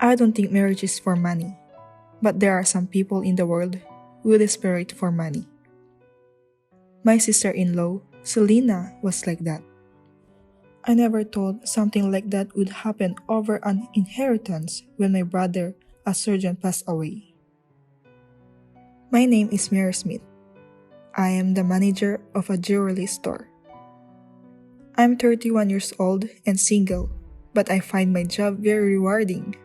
I don't think marriage is for money, but there are some people in the world who are desperate for money. My sister-in-law, Selena, was like that. I never thought something like that would happen over an inheritance when my brother, a surgeon, passed away. My name is Mary Smith. I am the manager of a jewelry store. I'm 31 years old and single, but I find my job very rewarding.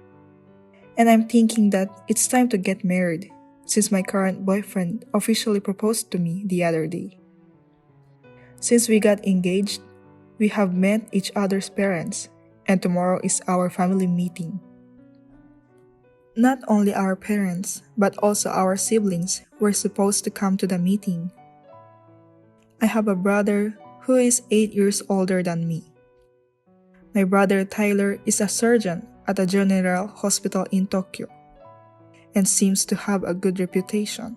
And I'm thinking that it's time to get married, since my current boyfriend officially proposed to me the other day. Since we got engaged, we have met each other's parents, and tomorrow is our family meeting. Not only our parents, but also our siblings were supposed to come to the meeting. I have a brother who is 8 years older than me. My brother Tyler is a surgeon at a general hospital in Tokyo and seems to have a good reputation.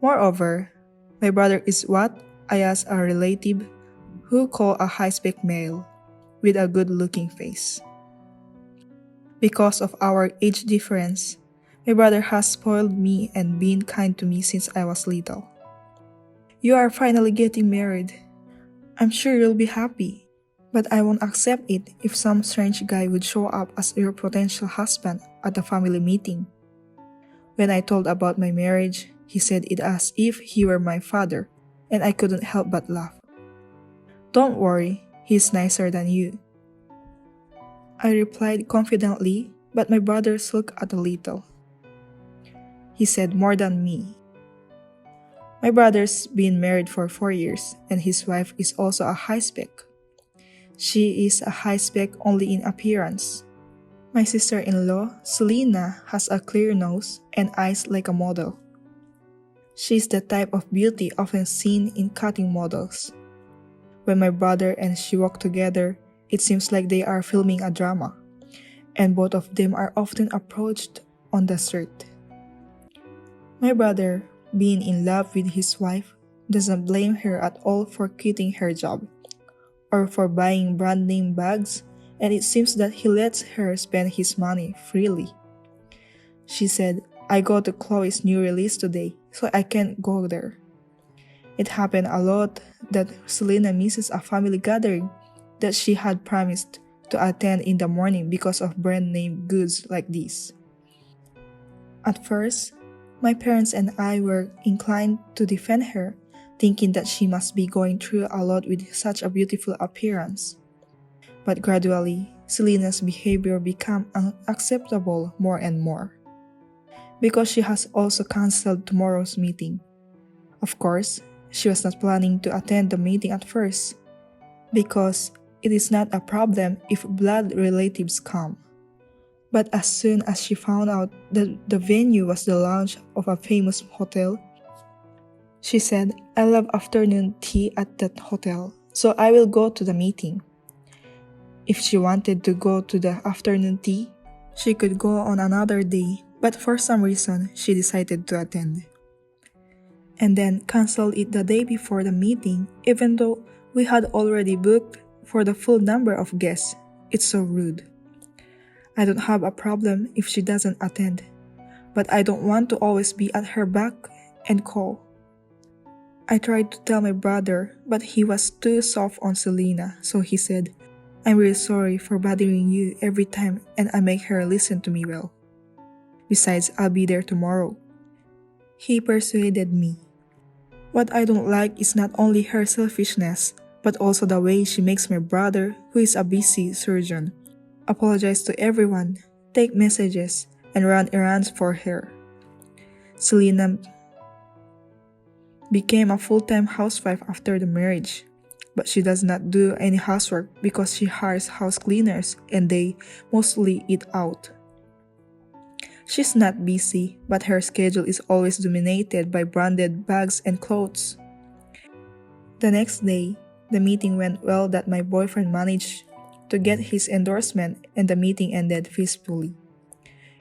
Moreover, my brother is what I ask a relative who call a high-spec male with a good-looking face. Because of our age difference, my brother has spoiled me and been kind to me since I was little. You are finally getting married. I'm sure you'll be happy, but I won't accept it if some strange guy would show up as your potential husband at the family meeting. When I told about my marriage, he said it as if he were my father, and I couldn't help but laugh. Don't worry, he's nicer than you. I replied confidently, but my brother sulked a little. He said more than me. My brother's been married for 4 years, and his wife is also a high-spec. She is a high-spec only in appearance. My sister-in-law, Selena, has a clear nose and eyes like a model. She's the type of beauty often seen in cutting models. When my brother and she walk together, it seems like they are filming a drama, and both of them are often approached on the street. My brother, being in love with his wife, doesn't blame her at all for quitting her job or for buying brand name bags, and it seems that he lets her spend his money freely. She said, I go to Chloe's new release today, so I can't go there. It happened a lot that Selena misses a family gathering that she had promised to attend in the morning because of brand name goods like these. At first, my parents and I were inclined to defend her, thinking that she must be going through a lot with such a beautiful appearance. But gradually, Selena's behavior became unacceptable more and more, because she has also cancelled tomorrow's meeting. Of course, she was not planning to attend the meeting at first, because it is not a problem if blood relatives come. But as soon as she found out that the venue was the lounge of a famous hotel, she said, I love afternoon tea at that hotel, so I will go to the meeting. If she wanted to go to the afternoon tea, she could go on another day, but for some reason, she decided to attend. And then canceled it the day before the meeting, even though we had already booked for the full number of guests. It's so rude. I don't have a problem if she doesn't attend, but I don't want to always be at her back and call. I tried to tell my brother, but he was too soft on Selena, so he said, I'm really sorry for bothering you every time and I make her listen to me well. Besides, I'll be there tomorrow. He persuaded me. What I don't like is not only her selfishness, but also the way she makes my brother, who is a busy surgeon, apologize to everyone, take messages, and run errands for her. Selena became a full-time housewife after the marriage, but she does not do any housework because she hires house cleaners and they mostly eat out. She's not busy, but her schedule is always dominated by branded bags and clothes. The next day, the meeting went well that my boyfriend managed to get his endorsement and the meeting ended peacefully.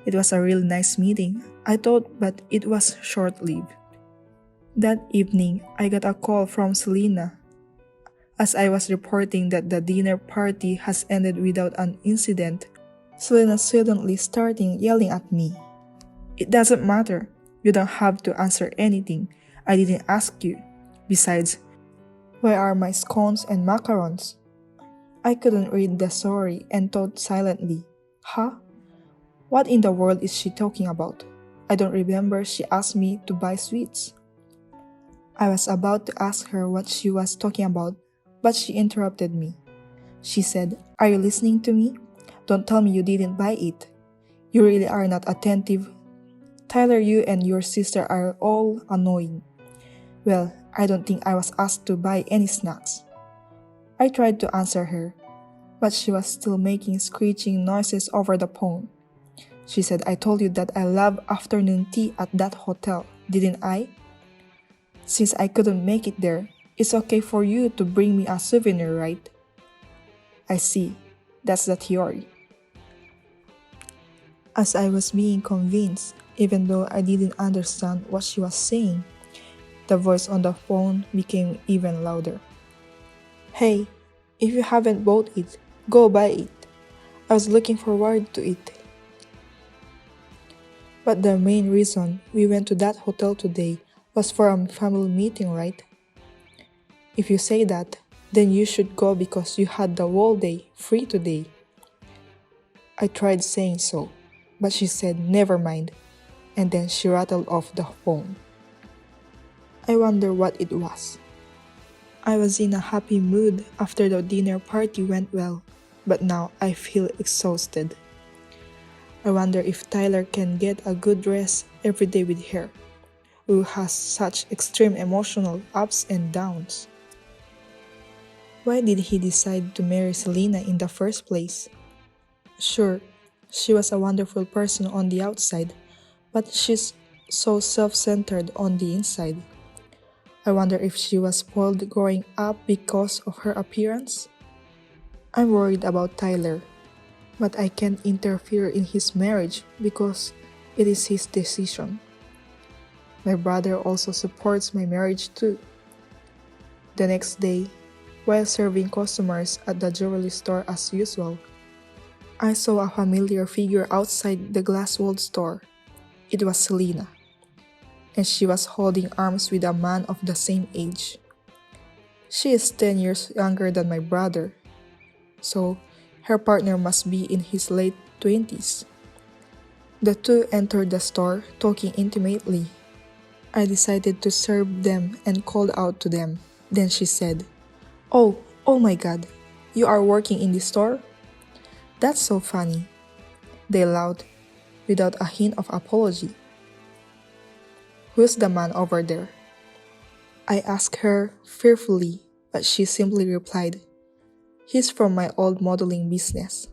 It was a really nice meeting, I thought, but it was short-lived. That evening, I got a call from Selena as I was reporting that the dinner party has ended without an incident Selena suddenly starting yelling at me. It doesn't matter. You don't have to answer anything. I didn't ask you. Besides, where are my scones and macarons? I couldn't read the story and thought silently. Huh? What in the world is she talking about? I don't remember she asked me to buy sweets. I was about to ask her what she was talking about, but she interrupted me. She said, "Are you listening to me? Don't tell me you didn't buy it. You really are not attentive. Tyler, you and your sister are all annoying." Well, I don't think I was asked to buy any snacks. I tried to answer her, but she was still making screeching noises over the phone. She said, "I told you that I love afternoon tea at that hotel, didn't I? Since I couldn't make it there, it's okay for you to bring me a souvenir, right?" I see. That's the theory. As I was being convinced, even though I didn't understand what she was saying, the voice on the phone became even louder. "Hey, if you haven't bought it, go buy it. I was looking forward to it." But the main reason we went to that hotel today was for a family meeting, right? If you say that, then you should go because you had the whole day free today. I tried saying so, but she said never mind, and then she rattled off the phone. I wonder what it was. I was in a happy mood after the dinner party went well, but now I feel exhausted. I wonder if Tyler can get a good rest every day with her, who has such extreme emotional ups and downs. Why did he decide to marry Selena in the first place? Sure, she was a wonderful person on the outside, but she's so self-centered on the inside. I wonder if she was spoiled growing up because of her appearance. I'm worried about Tyler, but I can't interfere in his marriage because it is his decision. My brother also supports my marriage too. The next day, while serving customers at the jewelry store as usual, I saw a familiar figure outside the glass-walled store. It was Selena, and she was holding arms with a man of the same age. She is 10 years younger than my brother, so her partner must be in his late 20s. The two entered the store, talking intimately. I decided to serve them and called out to them. Then she said, oh my god, you are working in the store? That's so funny." They laughed, without a hint of apology. "Who's the man over there?" I asked her fearfully, but she simply replied, "He's from my old modeling business."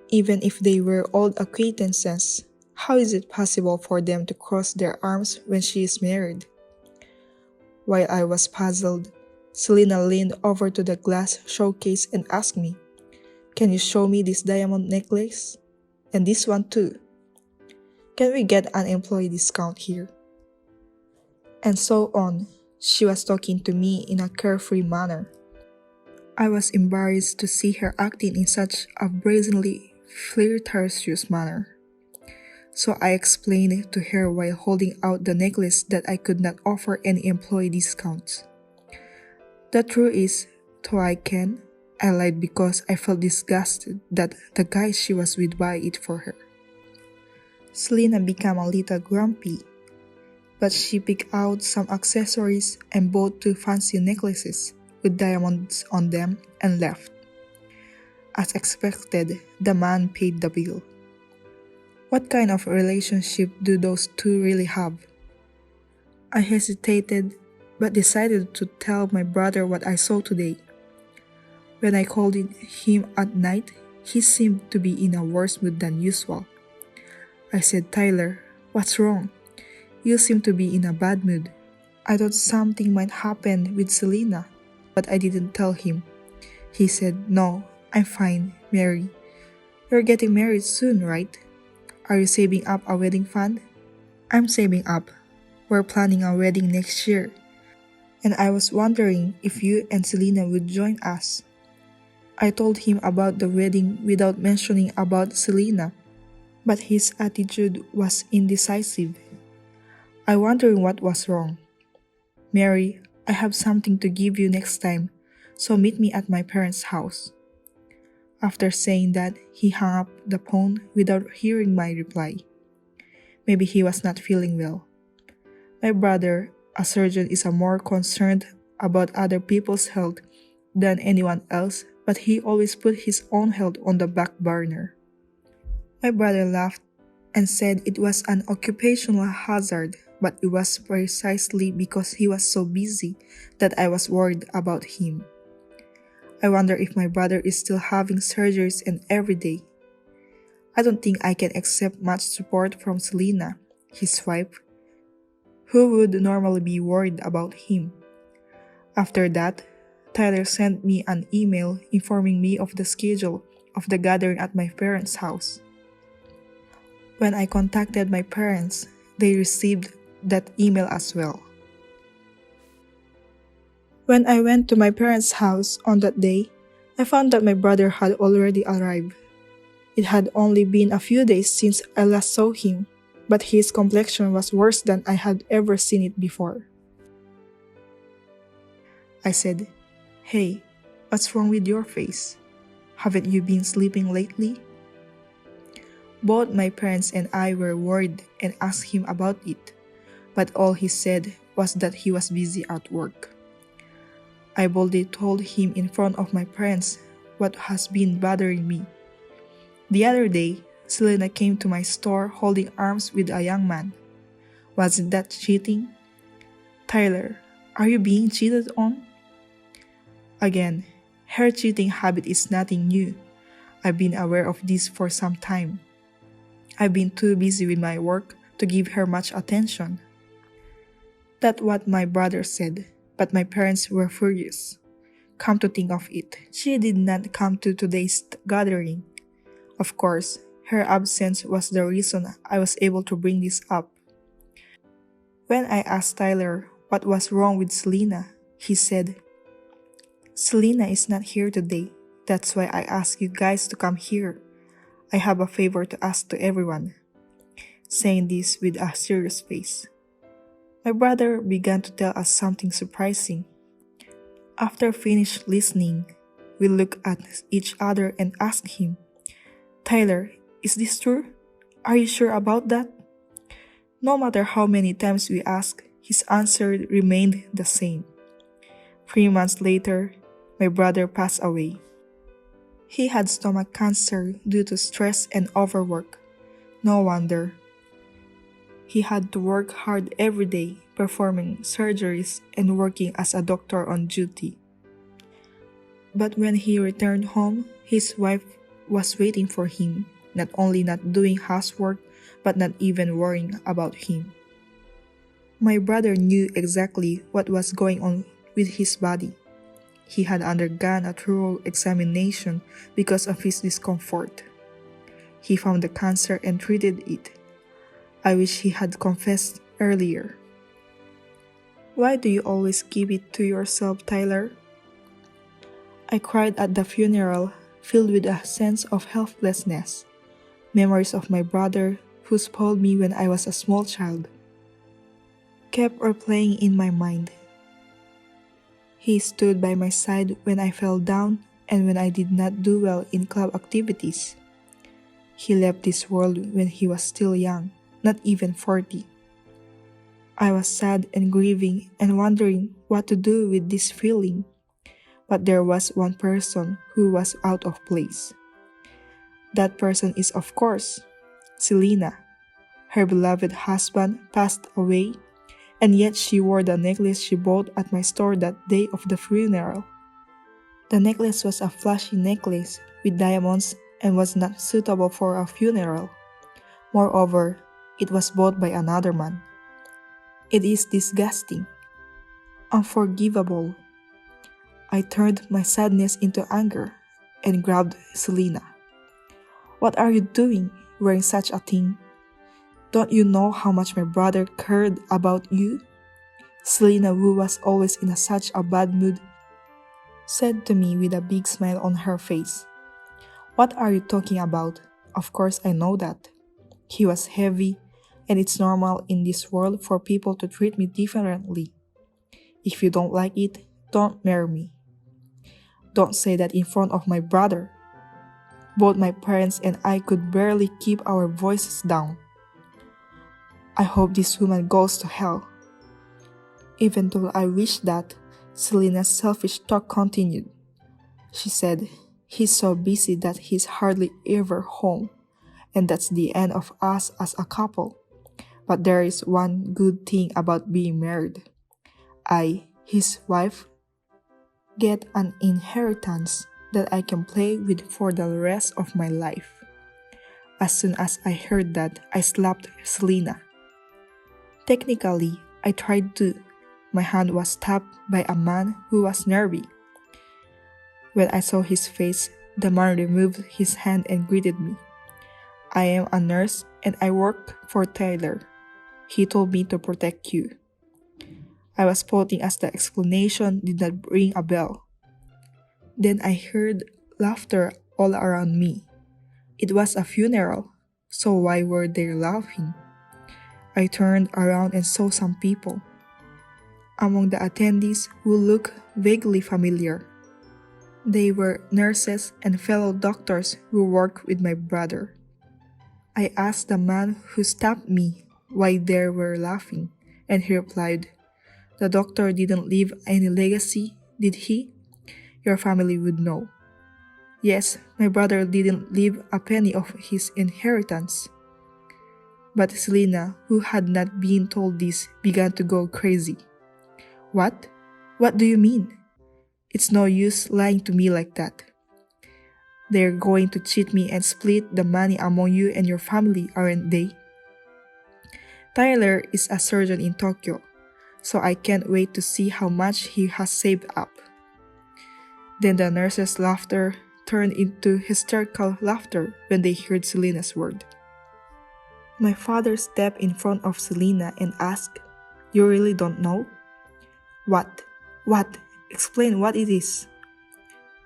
Even if they were old acquaintances, how is it possible for them to cross their arms when she is married? While I was puzzled, Selena leaned over to the glass showcase and asked me, "Can you show me this diamond necklace? And this one too. Can we get an employee discount here?" And so on. She was talking to me in a carefree manner. I was embarrassed to see her acting in such a brazenly flirtatious manner. So I explained to her while holding out the necklace that I could not offer any employee discounts. The truth is, though I lied because I felt disgusted that the guy she was with buy it for her. Selena became a little grumpy, but she picked out some accessories and bought 2 fancy necklaces with diamonds on them and left. As expected, the man paid the bill. What kind of relationship do those two really have? I hesitated, but decided to tell my brother what I saw today. When I called him at night, he seemed to be in a worse mood than usual. I said, "Tyler, what's wrong? You seem to be in a bad mood." I thought something might happen with Selena, but I didn't tell him. He said, "No, I'm fine, Mary. You're getting married soon, right? Are you saving up a wedding fund?" "I'm saving up. We're planning a wedding next year. And I was wondering if you and Selena would join us." I told him about the wedding without mentioning about Selena, but his attitude was indecisive. I wondered what was wrong. Mary, I have something to give you next time, so meet me at my parents' house. After saying that, he hung up the phone without hearing my reply. Maybe he was not feeling well. My brother, a surgeon, is more concerned about other people's health than anyone else, but he always put his own health on the back burner. My brother laughed and said it was an occupational hazard, but it was precisely because he was so busy that I was worried about him. I wonder if my brother is still having surgeries and every day. I don't think I can accept much support from Selena, his wife, who would normally be worried about him. After that, Tyler sent me an email informing me of the schedule of the gathering at my parents' house. When I contacted my parents, they received that email as well. When I went to my parents' house on that day, I found that my brother had already arrived. It had only been a few days since I last saw him, but his complexion was worse than I had ever seen it before. I said, "Hey, what's wrong with your face? Haven't you been sleeping lately?" Both my parents and I were worried and asked him about it, but all he said was that he was busy at work. I boldly told him in front of my parents what has been bothering me. The other day, Selena came to my store holding arms with a young man. Wasn't that cheating? Tyler, are you being cheated on? Again, her cheating habit is nothing new. I've been aware of this for some time. I've been too busy with my work to give her much attention. That's what my brother said, but my parents were furious. Come to think of it, she did not come to today's gathering. Of course, her absence was the reason I was able to bring this up. When I asked Tyler what was wrong with Selena, he said, "Selena is not here today. That's why I asked you guys to come here. I have a favor to ask to everyone," saying this with a serious face. My brother began to tell us something surprising. After finished listening, we looked at each other and asked him, "Tyler, is this true? Are you sure about that?" No matter how many times we asked, his answer remained the same. 3 months later, my brother passed away. He had stomach cancer due to stress and overwork. No wonder. He had to work hard every day, performing surgeries and working as a doctor on duty. But when he returned home, his wife was waiting for him, not only not doing housework, but not even worrying about him. My brother knew exactly what was going on with his body. He had undergone a thorough examination because of his discomfort. He found the cancer and treated it. I wish he had confessed earlier. Why do you always keep it to yourself, Tyler? I cried at the funeral, filled with a sense of helplessness. Memories of my brother, who spoiled me when I was a small child, kept replaying in my mind. He stood by my side when I fell down and when I did not do well in club activities. He left this world when he was still young, not even 40. I was sad and grieving and wondering what to do with this feeling. But there was one person who was out of place. That person is, of course, Selena. Her beloved husband passed away, and yet she wore the necklace she bought at my store that day of the funeral. The necklace was a flashy necklace with diamonds and was not suitable for a funeral. Moreover, it was bought by another man. It is disgusting, unforgivable. I turned my sadness into anger and grabbed Selena. "What are you doing, wearing such a thing? Don't you know how much my brother cared about you?" Selena, who was always in such a bad mood, said to me with a big smile on her face. What are you talking about? Of course I know that. He was heavy, and it's normal in this world for people to treat me differently. If you don't like it, don't marry me. Don't say that in front of my brother. Both my parents and I could barely keep our voices down. I hope this woman goes to hell. Even though I wish that, Selena's selfish talk continued. She said, he's so busy that he's hardly ever home, and that's the end of us as a couple. But there is one good thing about being married. I, his wife, get an inheritance that I can play with for the rest of my life. As soon as I heard that, I slapped Selena. Technically, I tried to. My hand was tapped by a man who was nervy. When I saw his face, the man removed his hand and greeted me. I am a nurse and I work for Tyler. He told me to protect you. I was floating as the explanation did not ring a bell. Then I heard laughter all around me. It was a funeral, so why were they laughing? I turned around and saw some people. Among the attendees who looked vaguely familiar. They were nurses and fellow doctors who worked with my brother. I asked the man who stabbed me why they were laughing, and he replied, "The doctor didn't leave any legacy, did he? Your family would know." Yes, my brother didn't leave a penny of his inheritance. But Selena, who had not been told this, began to go crazy. What? What do you mean? It's no use lying to me like that. They're going to cheat me and split the money among you and your family, aren't they? Tyler is a surgeon in Tokyo, so I can't wait to see how much he has saved up. Then the nurses' laughter turned into hysterical laughter when they heard Selena's word. My father stepped in front of Selena and asked, "You really don't know?" What? What? Explain what it is.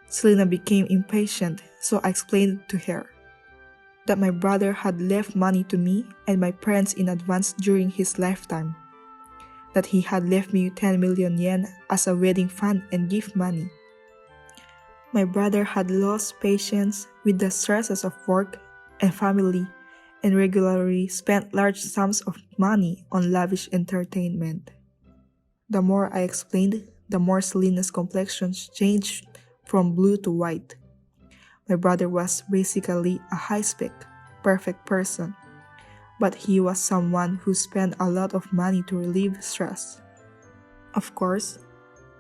Selena became impatient, so I explained to her that my brother had left money to me and my parents in advance during his lifetime. That he had left me 10 million yen as a wedding fund and gift money. My brother had lost patience with the stresses of work and family and regularly spent large sums of money on lavish entertainment. The more I explained, the more Selena's complexion changed from blue to white. My brother was basically a high-spec, perfect person, but he was someone who spent a lot of money to relieve stress. Of course,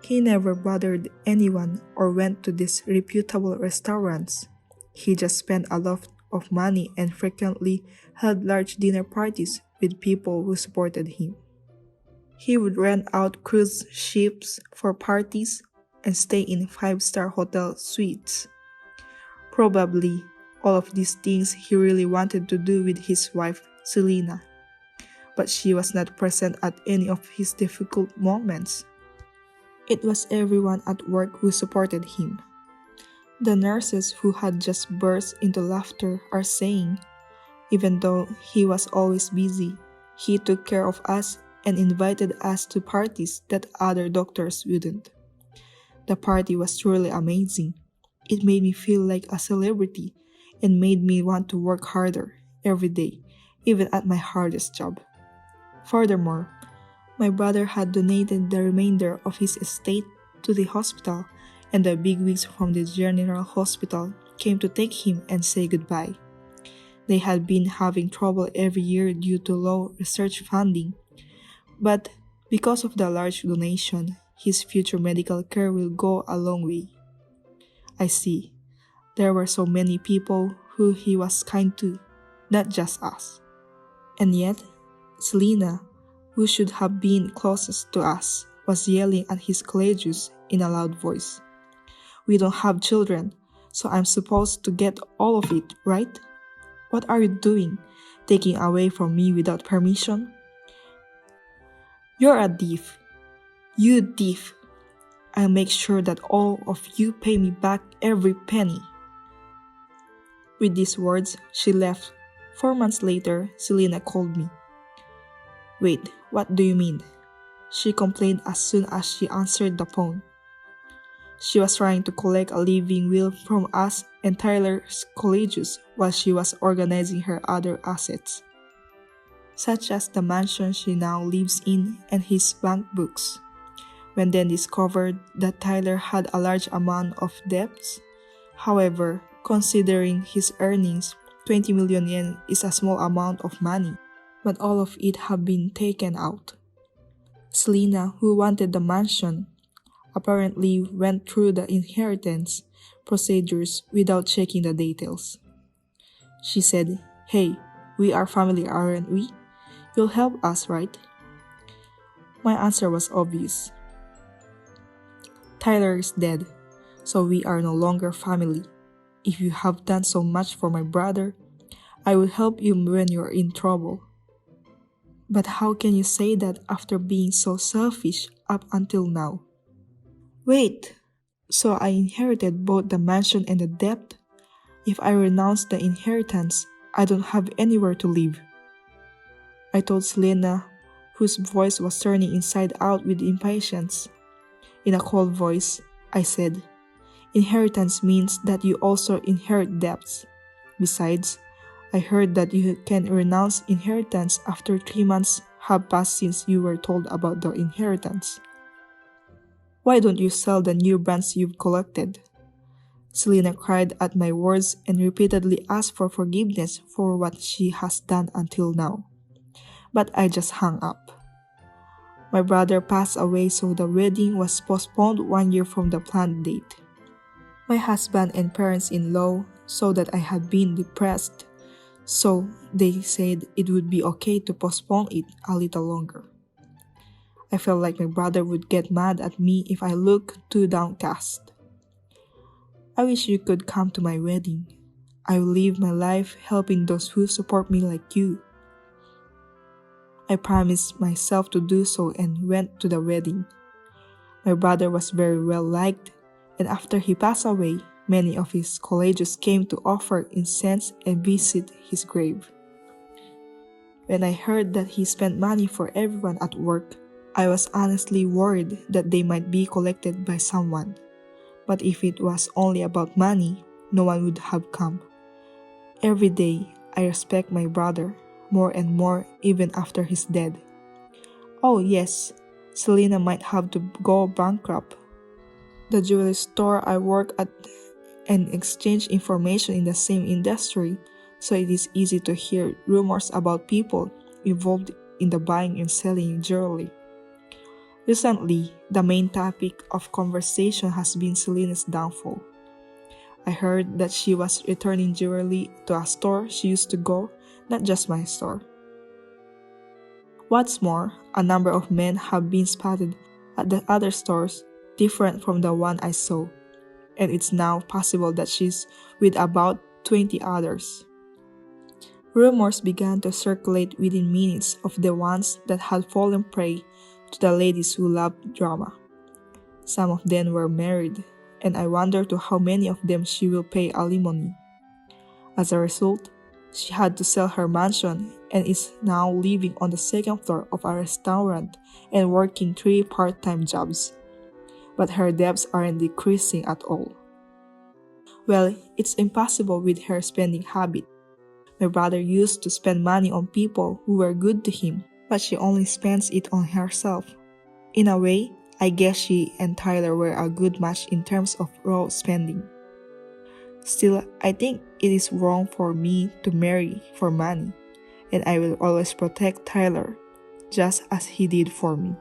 he never bothered anyone or went to these reputable restaurants. He just spent a lot of money and frequently held large dinner parties with people who supported him. He would rent out cruise ships for parties and stay in 5-star hotel suites. Probably all of these things he really wanted to do with his wife, Selena, but she was not present at any of his difficult moments. It was everyone at work who supported him. The nurses who had just burst into laughter are saying, even though he was always busy, he took care of us and invited us to parties that other doctors wouldn't. The party was truly amazing. It made me feel like a celebrity and made me want to work harder every day, even at my hardest job. Furthermore, my brother had donated the remainder of his estate to the hospital, and the bigwigs from the general hospital came to take him and say goodbye. They had been having trouble every year due to low research funding, but because of the large donation, his future medical care will go a long way. I see. There were so many people who he was kind to, not just us. And yet, Selena, who should have been closest to us, was yelling at his colleagues in a loud voice. "We don't have children, so I'm supposed to get all of it, right? What are you doing, taking away from me without permission? You're a thief. You thief." I'll make sure that all of you pay me back every penny." With these words, she left. 4 months later, Selena called me. "Wait, what do you mean?" she complained as soon as she answered the phone. She was trying to collect a living will from us and Tyler's colleges while she was organizing her other assets, such as the mansion she now lives in and his bank books. When then discovered that Tyler had a large amount of debts. However, considering his earnings, 20 million yen is a small amount of money, but all of it had been taken out. Selena, who wanted the mansion, apparently went through the inheritance procedures without checking the details. She said, "Hey, we are family, aren't we? You'll help us, right?" My answer was obvious. Tyler is dead, so we are no longer family. If you have done so much for my brother, I will help you when you're in trouble. But how can you say that after being so selfish up until now? Wait, so I inherited both the mansion and the debt? If I renounce the inheritance, I don't have anywhere to live. I told Selena, whose voice was turning inside out with impatience. In a cold voice, I said, "Inheritance means that you also inherit debts. Besides, I heard that you can renounce inheritance after 3 months have passed since you were told about the inheritance. Why don't you sell the new brands you've collected?" Selena cried at my words and repeatedly asked for forgiveness for what she has done until now. But I just hung up. My brother passed away, so the wedding was postponed 1 year from the planned date. My husband and parents-in-law saw that I had been depressed, so they said it would be okay to postpone it a little longer. I felt like my brother would get mad at me if I looked too downcast. "I wish you could come to my wedding. I will live my life helping those who support me like you." I promised myself to do so and went to the wedding. My brother was very well liked, and after he passed away, many of his colleagues came to offer incense and visit his grave. When I heard that he spent money for everyone at work, I was honestly worried that they might be collected by someone. But if it was only about money, no one would have come. Every day, I respect my brother more and more even after he's dead. Oh yes, Selena might have to go bankrupt. The jewelry store I work at and exchange information in the same industry, so it is easy to hear rumors about people involved in the buying and selling jewelry. Recently, the main topic of conversation has been Selena's downfall. I heard that she was returning jewelry to a store she used to go, not just my store. What's more, a number of men have been spotted at the other stores different from the one I saw, and it's now possible that she's with about 20 others. Rumors began to circulate within minutes of the ones that had fallen prey to the ladies who loved drama. Some of them were married, and I wonder to how many of them she will pay alimony. As a result, she had to sell her mansion and is now living on the second floor of a restaurant and working 3 part-time jobs. But her debts aren't decreasing at all. Well, it's impossible with her spending habit. My brother used to spend money on people who were good to him, but she only spends it on herself. In a way, I guess she and Tyler were a good match in terms of raw spending. Still, I think it is wrong for me to marry for money, and I will always protect Tyler, just as he did for me.